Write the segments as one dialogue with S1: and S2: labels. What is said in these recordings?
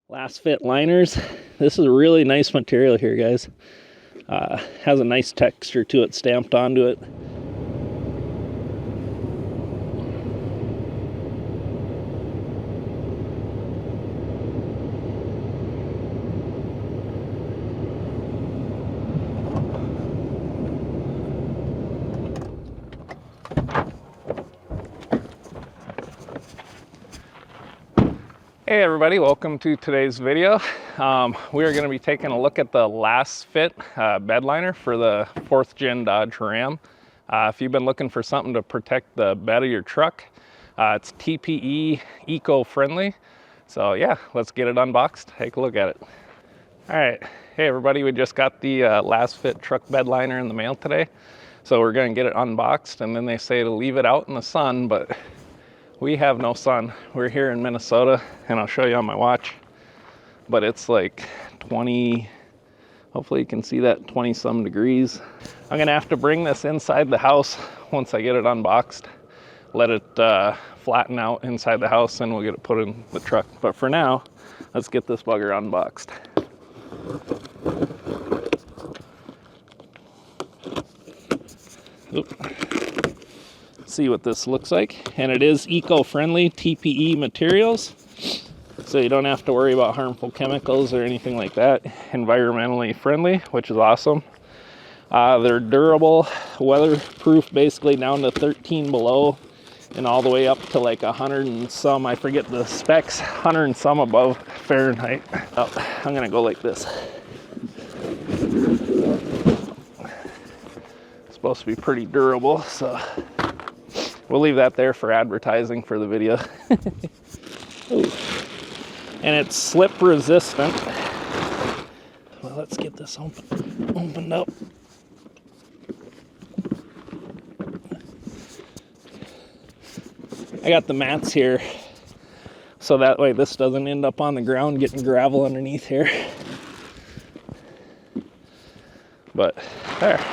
S1: Lasfit liners. This is a really nice material here, guys. Has a nice texture to it, stamped onto it.
S2: Hey everybody, welcome to today's video. We are going to be taking a look at the Lasfit bed liner for the 4th gen Dodge Ram. If you've been looking for something to protect the bed of your truck, it's TPE eco-friendly. So yeah, let's get it unboxed, take a look at it. All right, hey everybody, we just got the Lasfit truck bed liner in the mail today. So we're going to get it unboxed, and then they say to leave it out in the sun, but we have no sun. We're here in Minnesota, and I'll show you on my watch, but it's like 20, hopefully you can see that, 20 some degrees. I'm gonna have to bring this inside the house once I get it unboxed, let it flatten out inside the house, and we'll get it put in the truck. But for now, let's get this bugger unboxed. Oop. See what this looks like, and it is eco-friendly TPE materials, so you don't have to worry about harmful chemicals or anything like that. Environmentally friendly, which is awesome. They're durable, weatherproof, basically down to 13 below and all the way up to like 100 and some, I forget the specs, 100 and some above Fahrenheit. Oh, I'm gonna go like this. It's supposed to be pretty durable, so we'll leave that there for advertising for the video. And it's slip resistant. Well, let's get this opened up. I got the mats here, so that way this doesn't end up on the ground getting gravel underneath here. But there.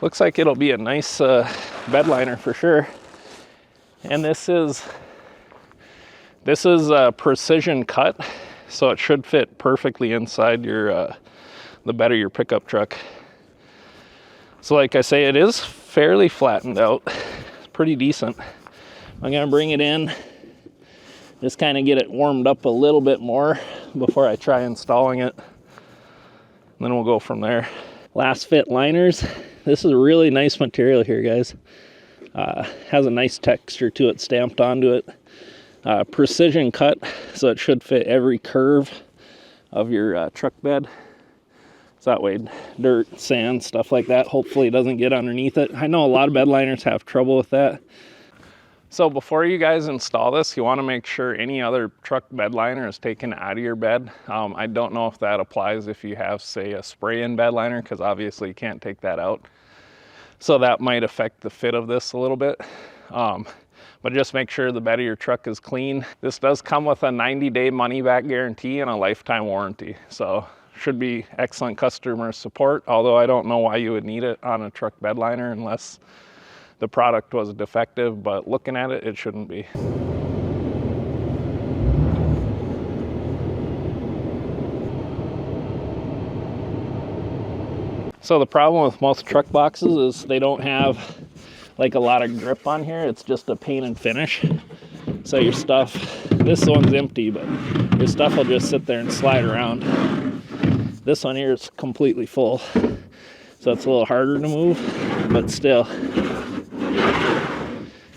S2: Looks like it'll be a nice bed liner for sure. And this is a precision cut, so it should fit perfectly inside your the bed of your pickup truck. So like I say, it is fairly flattened out. It's pretty decent. I'm gonna bring it in, just kind of get it warmed up a little bit more before I try installing it. And then we'll go from there. Lasfit liners. This is a really nice material here, guys. Has a nice texture to it, stamped onto it. Precision cut, so it should fit every curve of your truck bed. So that way dirt, sand, stuff like that, hopefully it doesn't get underneath it. I know a lot of bed liners have trouble with that. So before you guys install this, you want to make sure any other truck bed liner is taken out of your bed. I don't know if that applies if you have, say, a spray-in bed liner, because obviously you can't take that out. So that might affect the fit of this a little bit. But just make sure the bed of your truck is clean. This does come with a 90-day money-back guarantee and a lifetime warranty. So should be excellent customer support, although I don't know why you would need it on a truck bed liner unless the product was defective, but looking at it, it shouldn't be. So the problem with most truck boxes is they don't have like a lot of grip on here. It's just a paint and finish. So your stuff, this one's empty, but your stuff will just sit there and slide around. This one here is completely full. So it's a little harder to move, but still,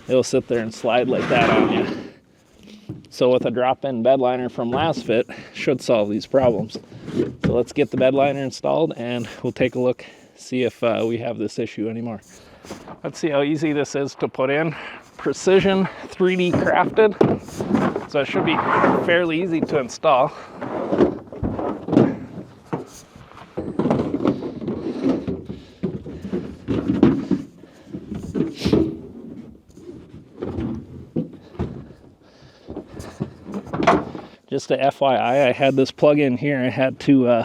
S2: it'll sit there and slide like that on you. So with a drop-in bed liner from Lasfit, should solve these problems. So let's get the bed liner installed and we'll take a look, see if we have this issue anymore. Let's see how easy this is to put in. Precision 3D crafted, so it should be fairly easy to install. Just a FYI, I had this plug in here. I had to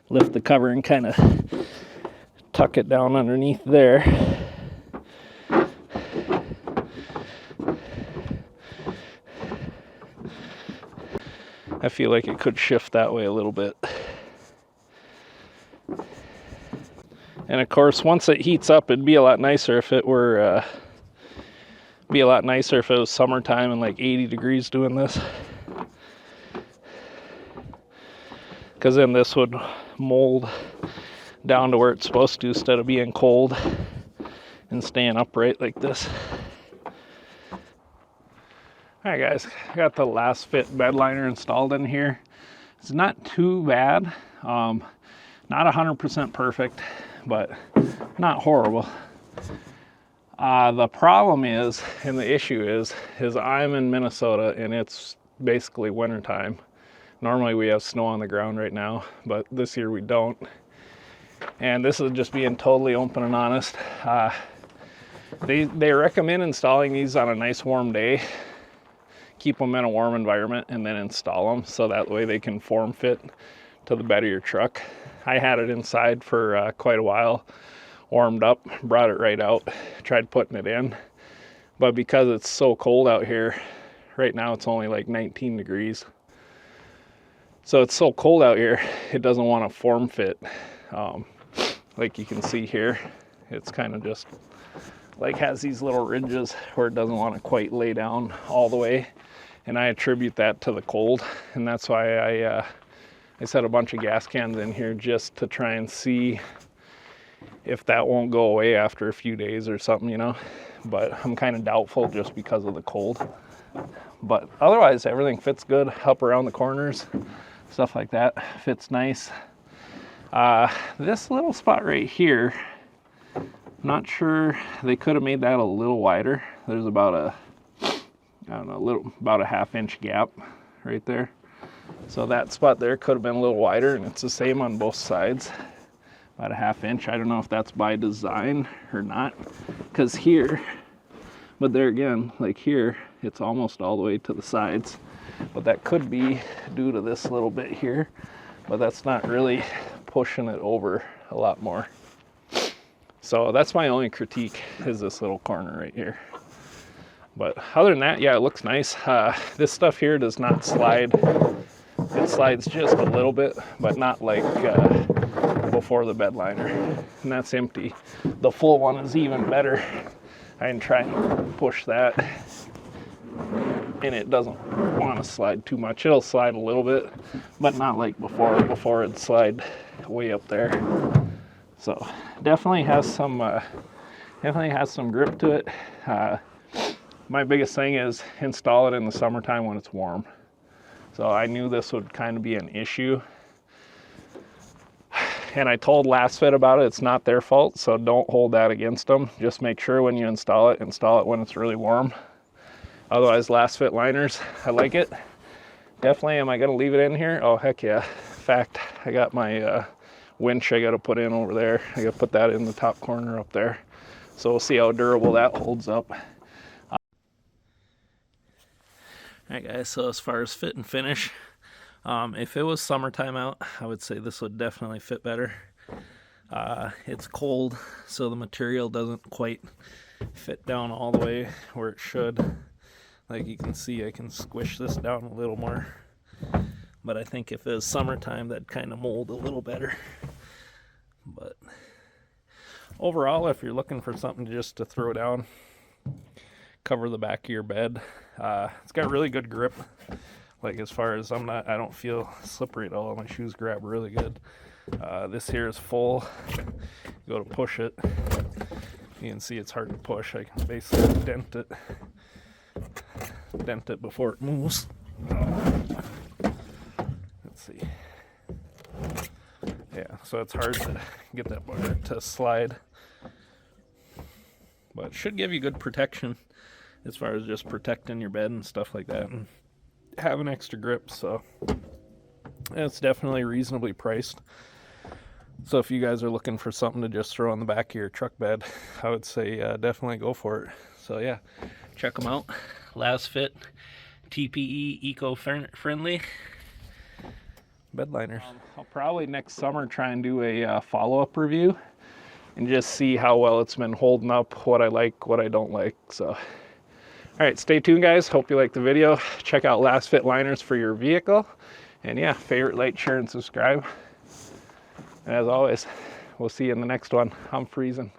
S2: lift the cover and kind of tuck it down underneath there. I feel like it could shift that way a little bit. And of course, once it heats up, it'd be a lot nicer if it were, was summertime and like 80 degrees doing this. Because then this would mold down to where it's supposed to instead of being cold and staying upright like this. Alright guys, I got the Lasfit bed liner installed in here. It's not too bad, not 100% perfect, but not horrible. The problem is, and the issue is I'm in Minnesota and it's basically wintertime. Normally we have snow on the ground right now, but this year we don't. And this is just being totally open and honest. They recommend installing these on a nice warm day. Keep them in a warm environment and then install them so that way they can form fit to the bed of your truck. I had it inside for quite a while, warmed up, brought it right out, tried putting it in. But because it's so cold out here, right now it's only like 19 degrees. So it's so cold out here, it doesn't want to form fit. Like you can see here, it's kind of just like has these little ridges where it doesn't want to quite lay down all the way. And I attribute that to the cold. And that's why I set a bunch of gas cans in here just to try and see if that won't go away after a few days or something, you know. But I'm kind of doubtful just because of the cold. But otherwise, everything fits good up around the corners. Stuff like that fits nice. This little spot right here, not sure, they could have made that a little wider. There's about about a half-inch gap right there. So that spot there could have been a little wider, and it's the same on both sides, about a half-inch. I don't know if that's by design or not, because here, but there again, like here, it's almost all the way to the sides. But that could be due to this little bit here, but that's not really pushing it over a lot more. So that's my only critique, is this little corner right here. But other than that, yeah, it looks nice. This stuff here does not slide. It slides just a little bit, but not like before the bed liner. And that's empty. The full one is even better. I can try and push that, and it doesn't want to slide too much. It'll slide a little bit, but not like before. Before it'd slide way up there. So definitely has some grip to it. My biggest thing is install it in the summertime when it's warm. So I knew this would kind of be an issue. And I told Lasfit about it. It's not their fault, so don't hold that against them. Just make sure when you install it when it's really warm. Otherwise, Lasfit liners, I like it. Definitely, am I gonna leave it in here? Oh, heck yeah. In fact, I got my winch I gotta put in over there. I gotta put that in the top corner up there. So we'll see how durable that holds up. Alright guys, so as far as fit and finish, if it was summertime out, I would say this would definitely fit better. It's cold, so the material doesn't quite fit down all the way where it should. Like you can see, I can squish this down a little more. But I think if it was summertime, that'd kind of mold a little better. But overall, if you're looking for something just to throw down, cover the back of your bed, it's got really good grip. Like as far as I don't feel slippery at all. My shoes grab really good. This here is full. Go to push it. You can see it's hard to push. I can basically dent it before it moves. Let's see. Yeah, so it's hard to get that bar to slide. But it should give you good protection as far as just protecting your bed and stuff like that, and having extra grip. So it's definitely reasonably priced. So if you guys are looking for something to just throw on the back of your truck bed, I would say definitely go for it. So yeah, check them out. Lasfit TPE eco-friendly bed liners. I'll probably next summer try and do a follow-up review and just see how well it's been holding up, what I like, what I don't like. So All right, stay tuned, guys. Hope you liked the video. Check out Lasfit liners for your vehicle. And yeah, favorite, like, share, and subscribe. And as always, we'll see you in the next one. I'm freezing.